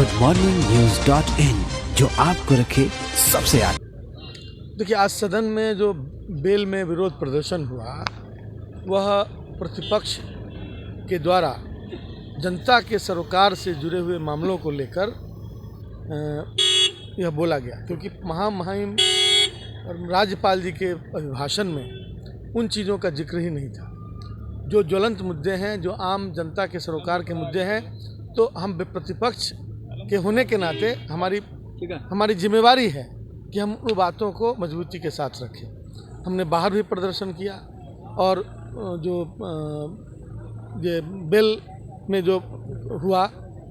goodmorningnews.in, जो आपको रखे सबसे आगे। देखिए, आज सदन में जो बेल में विरोध प्रदर्शन हुआ वह प्रतिपक्ष के द्वारा जनता के सरोकार से जुड़े हुए मामलों को लेकर यह बोला गया, क्योंकि महामहिम राज्यपाल जी के अभिभाषण में उन चीज़ों का जिक्र ही नहीं था जो ज्वलंत मुद्दे हैं, जो आम जनता के सरोकार के मुद्दे हैं। तो हम प्रतिपक्ष के होने के नाते हमारी जिम्मेवारी है कि हम उन बातों को मजबूती के साथ रखें। हमने बाहर भी प्रदर्शन किया और जो ये बेल में जो हुआ,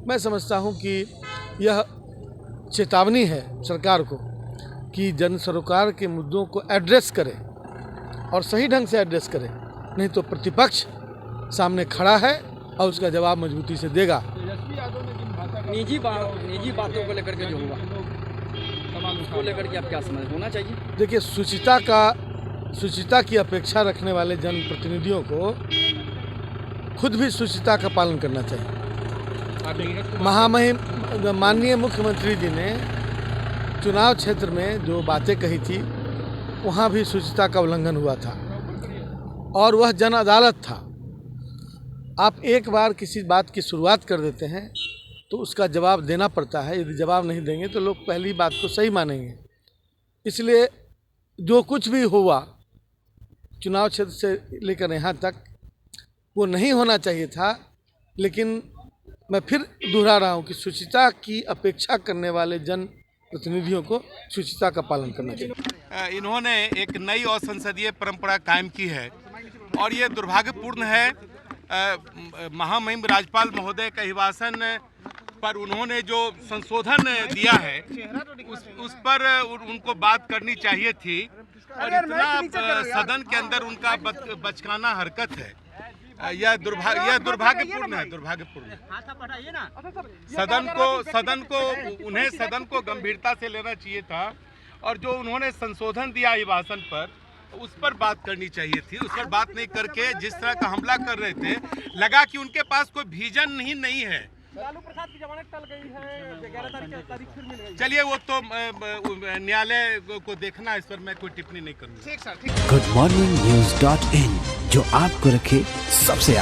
मैं समझता हूँ कि यह चेतावनी है सरकार को कि जन सरोकार के मुद्दों को एड्रेस करे और सही ढंग से एड्रेस करे, नहीं तो प्रतिपक्ष सामने खड़ा है और उसका जवाब मजबूती से देगा। निजी बातों को लेकर के जो हुआ, उसको लेकर के आप क्या समझ होना चाहिए? देखिए, शुचिता की अपेक्षा रखने वाले जनप्रतिनिधियों को खुद भी शुचिता का पालन करना चाहिए। महामहिम माननीय मुख्यमंत्री जी ने चुनाव क्षेत्र में जो बातें कही थी वहाँ भी शुचिता का उल्लंघन हुआ था और वह जन अदालत था। आप एक बार किसी बात की शुरुआत कर देते हैं तो उसका जवाब देना पड़ता है। यदि जवाब नहीं देंगे तो लोग पहली बात को सही मानेंगे। इसलिए जो कुछ भी हुआ चुनाव क्षेत्र से लेकर यहाँ तक, वो नहीं होना चाहिए था। लेकिन मैं फिर दोहरा रहा हूँ कि शुचिता की अपेक्षा करने वाले जन प्रतिनिधियों को शुचिता का पालन करना चाहिए। इन्होंने एक नई और संसदीय परंपरा कायम की है और ये दुर्भाग्यपूर्ण है। महामहिम राज्यपाल महोदय का अभिभाषण पर उन्होंने जो संशोधन दिया है उस पर उनको बात करनी चाहिए थी और इतना सदन के अंदर उनका बचकाना हरकत है। यह दुर्भाग्यपूर्ण है। सदन को गंभीरता से लेना चाहिए था और जो उन्होंने संशोधन दिया अभिभाषण पर उस पर बात करनी चाहिए थी। उस पर बात नहीं करके जिस तरह का हमला कर रहे थे, लगा कि उनके पास कोई विजन ही नहीं है। लालू प्रसाद की जमानत टल गई है, 11 तारीख फिर मिल गई। चलिए, वो तो न्यायालय को देखना, इस पर मैं कोई टिप्पणी नहीं करूँगा। goodmorningnews.in, जो आपको रखे सबसे आगे।